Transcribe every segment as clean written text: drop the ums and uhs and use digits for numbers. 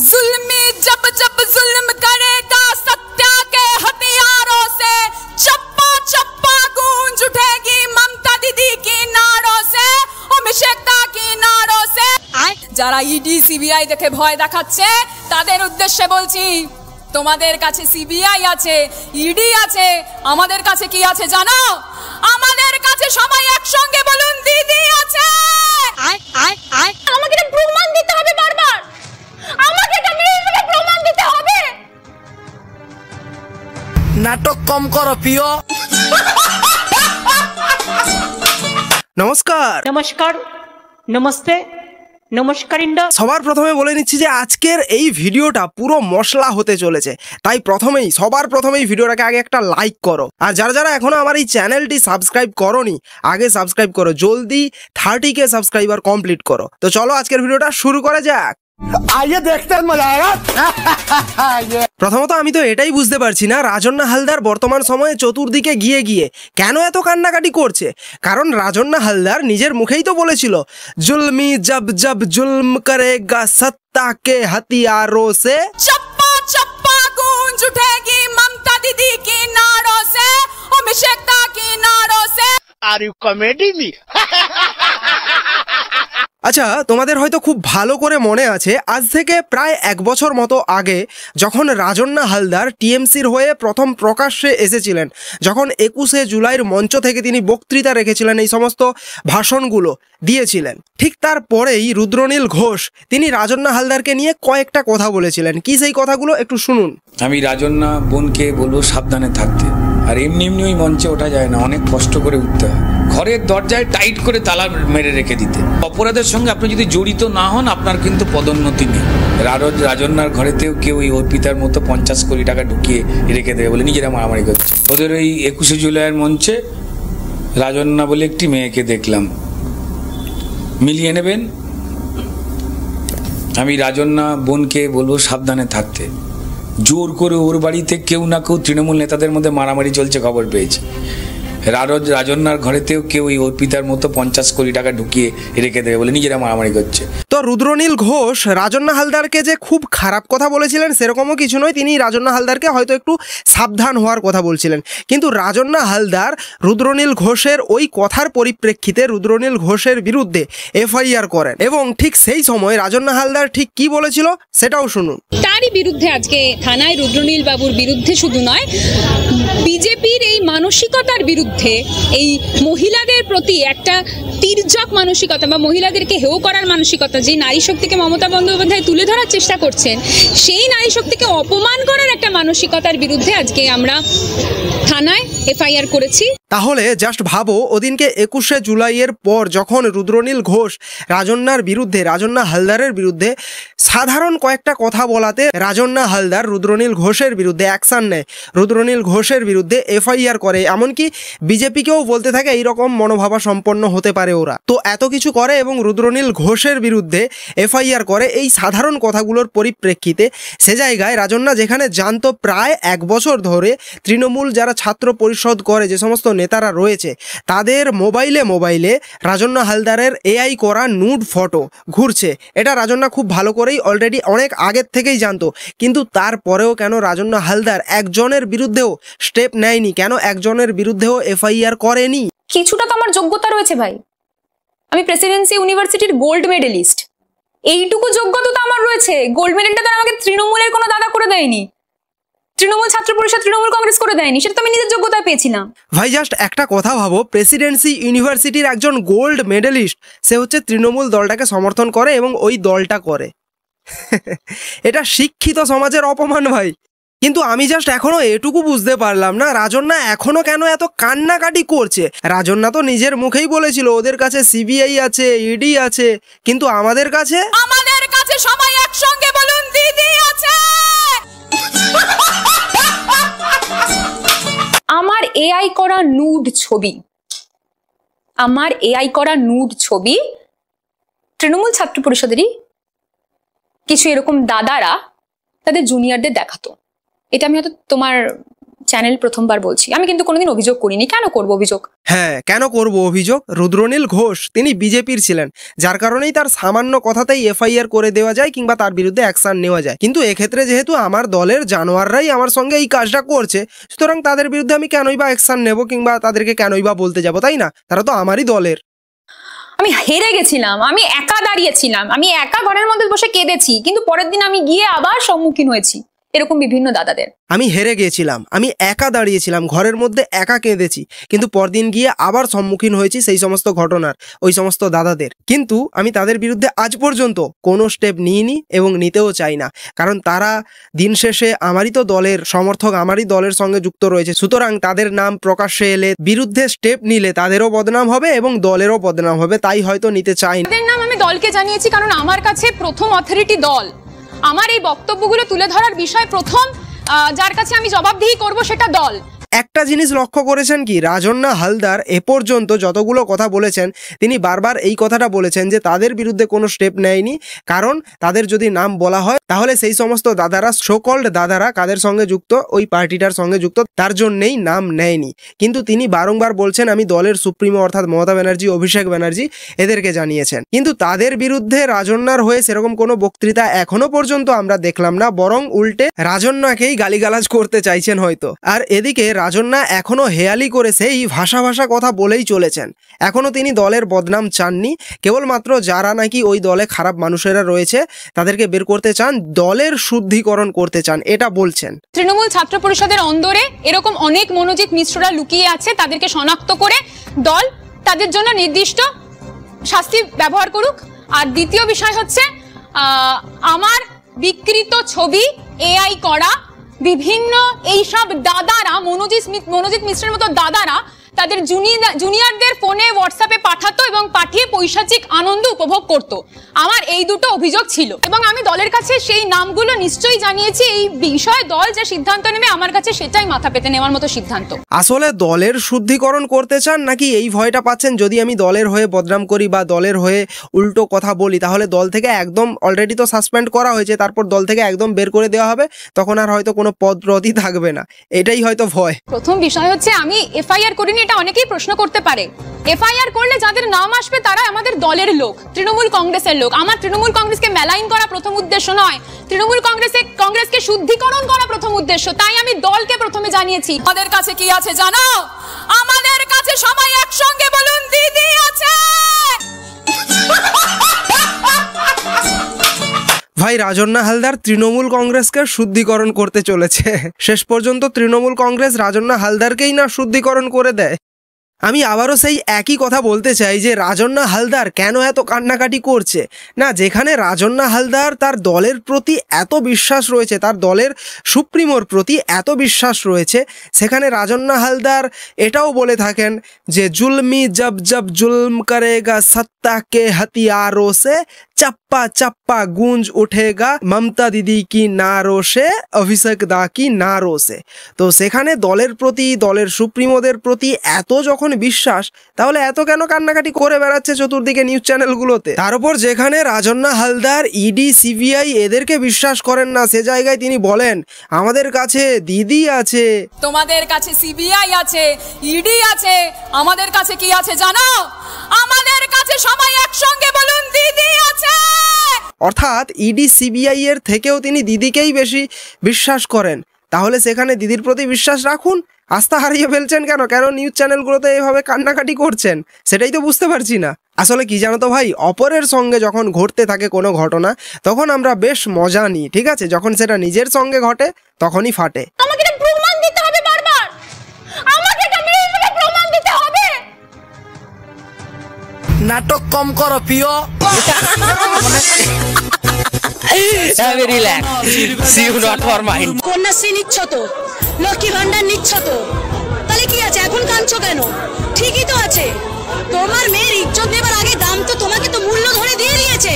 जुल्मी जब जब जुल्म करेगा सत्या के हथियारों से, चप्पा चप्पा गूंज उठेगी ममता दीदी की नारों से, अभिषेकता की नारों से। যারা ইডি সিবিআই দেখে ভয় দেখাচ্ছে তাদের উদ্দেশ্যে বলছি, তোমাদের কাছে সিবিআই আছে, ইডি আছে, আমাদের কাছে কি আছে জানো? আমাদের কাছে সবাই একসঙ্গে বলুন দিদি আছে। আমাকে প্রমাণ দিতে হবে বারবার, আমাকে প্রমাণ দিতে হবে। নাটক কম করো প্রিয়। নমস্কার নমস্কার, নমস্তে, নমস্কারিন্ডা। সবার প্রথমে বলে নিচ্ছি যে আজকের এই ভিডিওটা পুরো মশলা হতে চলেছে, তাই সবার প্রথমেই ভিডিওটাকে আগে একটা লাইক করো। আর যারা যারা এখনো আমার এই চ্যানেলটি সাবস্ক্রাইব করোনি আগে সাবস্ক্রাইব করো, জলদি 30K সাবস্ক্রাইবার কমপ্লিট করো। তো চলো আজকের ভিডিওটা শুরু করা যাক। आइए देखते हैं, मजा आएगा। প্রথমত আমি তো এটাই বুঝতে পারছি না রাজন্না হালদার বর্তমান সময়ে চতুর্দিকে গিয়ে গিয়ে কেন এত কান্নাকাটি করছে। কারণ রাজন্না হালদার নিজের মুখেই তো বলেছিল, জুলমি জব জব জুলম করেগা সত্তা কে হাতিয়ারো সে, चप्पा चप्पा गूंज उठेगी ममता दीदी की नारों से, अभिषेकता की नारों से। Are you comedy me? আচ্ছা, তোমাদের হয়তো খুব ভালো করে মনে আছে আজ থেকে প্রায় 1 বছর মতো আগে যখন রাজন্না হালদার টিএমসির হয়ে প্রথম প্রকাশ্যে এসেছিলেন, যখন 21শে জুলাইয়ের মঞ্চ থেকে তিনি বক্তৃতা রেখেছিলেন, এই সমস্ত ভাষণগুলো দিয়েছিলেন, ঠিক তারপরেই রুদ্রনীল ঘোষ তিনি রাজন্না হালদারকে নিয়ে কয়েকটা কথা বলেছিলেন। কি সেই কথাগুলো একটু শুনুন। আমি রাজন্না বোনকে বলবো সাবধানে থাকতে, আর এমনি এমনি ওই মঞ্চে ওঠা যায় না, অনেক কষ্ট করে উঠতে হয়, ঘরের দরজায় টাইট করে তালা মেরে রেখে দিতে। অপরাধের সঙ্গে আপনি যদি জড়িত না হন আপনার কিন্তু পদোন্নতি নেই। রাজন্নার ঘরেতেও কেউ ওই অর্পিতার মতো 50 কোটি টাকা ঢুকিয়ে রেখে দেবে বলে নিজেরা মারামারি করছে। ওদের ওই 21শে জুলাইয়ের মঞ্চে রাজন্না বলে একটি মেয়েকে দেখলাম, মিলিয়ে নেবেন। আমি রাজন্না বোনকে বলবো সাবধানে থাকতে। জোর করে ওর বাড়িতে কেউ না কেউ তৃণমূল নেতাদের মধ্যে মারামারি চলছে খবর পেয়েছি। রাজন্নার ঘরেতেও কেউ ওই অর্পিতার মতো 50 কোটি টাকা ঢুকিয়ে রেখে দেবে বলে নিজেরা মারামারি করছে। তো রুদ্রনীল ঘোষ রাজন্না হালদারকে যে খুব খারাপ কথা বলেছিলেন সেরকমও কিছু নয়, তিনি রাজন্না হালদারকে হয়তো একটু সাবধান হওয়ার কথা বলছিলেন। কিন্তু রাজন্না হালদার রুদ্রনীল ঘোষের ওই কথার পরিপ্রেক্ষিতে রুদ্রনীল ঘোষের বিরুদ্ধে এফআইআর করেন, এবং ঠিক সেই সময় রাজন্না হালদার ঠিক কি বলেছিল সেটাও শুনুন। তারই বিরুদ্ধে আজকে থানায় রুদ্রনীল বাবুর বিরুদ্ধে শুধু নয়, বিজেপির এই মানসিকতার বিরুদ্ধে, এই মহিলাদের প্রতি একটা তির্যক মানসিকতা বা মহিলাদেরকে হেয় করার মানসিকতা, যে নারী শক্তিকে মমতা বন্দ্যোপাধ্যায় তুলে ধরার চেষ্টা করছেন, সেই নারী শক্তিকে অপমান করার একটা মানসিকতার বিরুদ্ধে আজকে আমরা থানায় এফআইআর করেছি। তাহলে জাস্ট ভাবো, ওদিনকে 21শে জুলাইয়ের পর যখন রুদ্রনীল ঘোষ রাজন্না হালদারের বিরুদ্ধে সাধারণ কয়েকটা কথা বলাতে রাজন্না হালদার রুদ্রনীল ঘোষের বিরুদ্ধে অ্যাকশন নেয়, রুদ্রনীল ঘোষের বিরুদ্ধে এফআইআর করে, এমনকি বিজেপিকেও বলতে থাকে এইরকম মনোভাবা সম্পন্ন হতে পারে ওরা। তো এত কিছু করে এবং রুদ্রনীল ঘোষের বিরুদ্ধে এফআইআর করে এই সাধারণ কথাগুলোর পরিপ্রেক্ষিতে, সে জায়গায় রাজন্না যেখানে জানতো প্রায় 1 বছর ধরে তৃণমূল যারা ছাত্র পরিষদ করে যে সমস্ত নেতারা রয়েছে তাদের মোবাইলে রাজন্না হালদারের এআই করা নুড ফটো ঘুরছে, এটা রাজন্না খুব ভালো করেই অলরেডি অনেক আগের থেকেই জানতো। কিন্তু তারপরেও কেন রাজন্না হালদার একজনের বিরুদ্ধেও স্টেপ নেয়নি, কেন একজনের বিরুদ্ধেও এফআইআর করেনি? কিছুটা তো আমার যোগ্যতা রয়েছে ভাই, আমি প্রেসিডেন্সি ইউনিভার্সিটির গোল্ড মেডেলিস্ট, এইটুকু যোগ্যতা তো আমার রয়েছে। গোল্ড মেডেলটা তো আমাকে তৃণমূলের কোনো দাদা করে দেয়নি, তৃণমূল ছাত্র পরিষদ, তৃণমূল কংগ্রেস করে দেয়নি, সেটা তো আমি নিজের যোগ্যতায় পেয়েছিলাম। ভাই জাস্ট একটা কথা ভাবো, প্রেসিডেন্সি ইউনিভার্সিটির একজন গোল্ড মেডেলিস্ট সে হচ্ছে তৃণমূল দলটাকে সমর্থন করে এবং ওই দলটা করে। এটা শিক্ষিত সমাজের অপমান ভাই। কিন্তু আমি জাস্ট এখনো এটুকু বুঝতে পারলাম না রাজন্না এখনো কেন এত কান্নাকাটি করছে। রাজন্না তো নিজের মুখেই বলেছিল ওদের কাছে সিবিআই আছে, ইডি আছে, কিন্তু আমাদের কাছে সবাই একসঙ্গে বলুন দিদি আছে। আমার এআই করা নুড ছবি তৃণমূল ছাত্র পরিষদেরই কিছু এরকম দাদারা তাদের জুনিয়রদের দেখাতো। এটা আমি হয়তো তোমার চ্যানেল প্রথমবার বলছি, আমি কিন্তু কোনোদিন অভিযোগ করিনি। কেন করব অভিযোগ? হ্যাঁ, কেন করব অভিযোগ? রুদ্রনীল ঘোষ তিনি বিজেপির ছিলেন, যার কারণেই তার সামান্য কথাতেই এফআইআর করে দেওয়া যায় কিংবা তার বিরুদ্ধে অ্যাকশন নেওয়া যায়। কিন্তু এক্ষেত্রে যেহেতু আমার দলের জানোয়াররাই আমার সঙ্গে এই কাজটা করছে, সুতরাং তাদের বিরুদ্ধে আমি কেনই বা অ্যাকশন নেব কিংবা তাদেরকে কেনই বা বলতে যাব, তাই না? তারা তো আমারই দলের। আমি হেরে গেছিলাম, আমি একা দাঁড়িয়েছিলাম, আমি একা ঘরের মধ্যে বসে কেঁদেছি, কিন্তু পরের দিন আমি গিয়ে আবার সম্মুখীন হয়েছি এরকম বিভিন্ন দাদাদের। আমি হেরে গিয়েছিলাম, আমি একা দাঁড়িয়েছিলাম, ঘরের মধ্যে একা কেঁদেছি, কিন্তু পরদিন গিয়ে আবার সম্মুখীন হয়েছি সেই সমস্ত ঘটনার, ওই সমস্ত দাদাদের। কিন্তু আমি তাদের বিরুদ্ধে আজ পর্যন্ত কোনো স্টেপ নিইনি এবং নিতেও চাই না, কারণ তারা দিন শেষে আমারই তো দলের সমর্থক, আমারই দলের সঙ্গে যুক্ত রয়েছে। সুতরাং তাদের নাম প্রকাশ্যে এলে, বিরুদ্ধে স্টেপ নিলে তাদেরও বদনাম হবে এবং দলেরও বদনাম হবে, তাই হয়তো নিতে চাই না। তাদের নাম আমি দলকে জানিয়েছি, কারণ আমার কাছে প্রথম অথরিটি দল। আমার এই বক্তব্যগুলো তুলে ধরার বিষয় প্রথম যার কাছে আমি জবাবদিহি করব সেটা দল। একটা জিনিস লক্ষ্য করেছেন কি, রাজন্না হালদার এ পর্যন্ত যতগুলো কথা বলেছেন তিনি বারবার এই কথাটা বলেছেন যে তাদের বিরুদ্ধে কোনো স্টেপ নেয়নি, কারণ তাদের যদি নাম বলা হয় তাহলে সেই সমস্ত দাদারা, সোকল্ড দাদারা কাদের সঙ্গে যুক্ত, ওই পার্টিটার সঙ্গে যুক্ত, তার জন্যেই নাম নেয়নি। কিন্তু তিনি বারংবার বলছেন আমি দলের সুপ্রিমো অর্থাৎ মমতা ব্যানার্জি, অভিষেক ব্যানার্জি এদেরকে জানিয়েছেন, কিন্তু তাদের বিরুদ্ধে রাজন্নার হয়ে সেরকম কোনো বক্তৃতা এখনো পর্যন্ত আমরা দেখলাম না, বরং উল্টে রাজন্নাকেই গালিগালাজ করতে চাইছেন হয়তো। আর এদিকে রাজন্না এখনো হেয়ালি করে সেই ভাষা কথা বলেই চলেছেন, এখনো তিনি দলের বদনাম চাননি, কেবলমাত্র যারা নাকি ওই দলে খারাপ মানুষেরা রয়েছে তাদেরকে বের করতে চান, দলের শুদ্ধিকরণ করতে চান, এটা বলছেন। তৃণমূল ছাত্র পরিষদের অন্দরে এরকম অনেক মনোজিৎ মিশ্ররা লুকিয়ে আছে, তাদেরকে শনাক্ত করে দল তাদের জন্য নির্দিষ্ট শাস্তি ব্যবহার করুক। আর দ্বিতীয় বিষয় হচ্ছে আমার বিকৃত ছবি এআই করা বিভিন্ন এইসব দাদারা, মনোজিৎ মিশ্রের মতো দাদারা তাদের জুনিয়রদের ফোনে হোয়াটসঅ্যাপে পাঠাতো এবং পাঠিয়ে পৈশাচিক আনন্দ উপভোগ করত। আমার এই দুটো অভিযোগ ছিল এবং আমি দলের কাছে সেই নামগুলো নিশ্চয়ই জানিয়েছি। এই বিষয়ে দল যে সিদ্ধান্ত নেবে আমার কাছে সেটাই মাথা পেতে নেওয়ার মতো সিদ্ধান্ত। আসলে দলের শুদ্ধিকরণ করতে চান নাকি এই ভয়টা পাচ্ছেন যদি আমি দলের হয়ে বদনাম করি বা দলের হয়ে উল্টো কথা বলি তাহলে দল থেকে একদম, অলরেডি তো সাসপেন্ড করা হয়েছে, তারপর দল থেকে একদম বের করে দেওয়া হবে, তখন আর হয়তো কোনো পদরতি থাকবে না, এটাই হয়তো ভয়। প্রথম বিষয় হচ্ছে আমি এফআইআর করিনি, এটা অনেকেই প্রশ্ন করতে পারে। এফআইআর করলে যাদের নাম আসবে তারা আমাদের দলের লোক, তৃণমূল কংগ্রেসের লোক। আমার তৃণমূল কংগ্রেসকে মেলাইন করা প্রথম উদ্দেশ্য নয়, তৃণমূল কংগ্রেসকে শুদ্ধিকরণ করা প্রথম উদ্দেশ্য। তাই আমি দলকে প্রথমে জানিয়েছি। আমাদের কাছে কি আছে জানো? আমাদের কাছে সবাই একসঙ্গে বলুন, দিদি আছে। ভাই, রাজন্না হালদার তৃণমূল কংগ্রেসকে শুদ্ধিকরণ করতে চলেছে। শেষ পর্যন্ত তৃণমূল কংগ্রেস রাজন্না হালদারকেই না শুদ্ধিকরণ করে দেয়। আমি আবারও সেই একই কথা বলতে চাই যে রাজন্না হালদার কেন এত কান্নাকাটি করছে না, যেখানে রাজন্না হালদার তার দলের প্রতি এত বিশ্বাস রয়েছে, তার দলের সুপ্রিমোর প্রতি এত বিশ্বাস রয়েছে, সেখানে রাজন্না হালদার এটাও বলে থাকেন যে জুলমি জব জব জুলম করেগা সত্তা কে हथियारों से चप्पा चप्पा गूंज उठेगा ममता दीदी की नारों से অভিষেক দা কি নারো সে। তো সেখানে দলের প্রতি, দলের সুপ্রিমোদের প্রতি এত যখন বিশ্বাস, তাহলে এত কেন কান্নাকাটি করে বেড়াচ্ছে চতুর্দিকে নিউজ চ্যানেলগুলোতে? তার উপর যেখানে রাজন্না হালদার ইডি সিবিআই এদেরকে বিশ্বাস করেন না, সে জায়গায় তিনি বলেন আমাদের কাছে দিদি আছে। তোমাদের কাছে সিবিআই আছে, ইডি আছে, আমাদের কাছে কি আছে জানো? আমাদের কাছে সবাই একসঙ্গে বলুন, দিদি আছে। অর্থাৎ ইডি সিবিআই এর থেকেও তিনি দিদিকেই বেশি বিশ্বাস করেন। তাহলে সেখানে দিদির প্রতি বিশ্বাস রাখুন, আস্থা হারিয়ে ফেলছেন কেন? কেন নিউজ চ্যানেলগুলোতে এভাবে কান্নাকাটি করছেন? সেটাই তো বুঝতে পারছি না। আসলে কি জানো তো ভাই, অপরের সঙ্গে যখন ঘটতে থাকে কোনো ঘটনা তখন আমরা বেশ মজা নিই, ঠিক আছে? যখন সেটা নিজের সঙ্গে ঘটে তখনই ফাটে। আমাকে এটা প্রমাণ দিতে হবে বারবার, আমাকে এটা মিলিয়ে প্রমাণ দিতে হবে। নাটক কম করো প্রিয়। কন্যাশ্রী নিচ্ছ তো, লক্ষ্মী ভান্ডার নিচ্ছ তো, তাহলে কি আছে এখন কাঁদছো কেন? ঠিকই তো আছে, তোমার মেয়ের ইজ্জত নেবার আগে দাম তো তোমাকে তো মূল্য ধরে দিয়ে দিয়েছে,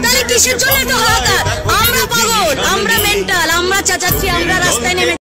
তাহলে কিসের জন্য তো হাহাকার? আমরা পাগল, আমরা মেন্টাল, আমরা চাচাচ্ছি, আমরা রাস্তায় নেমে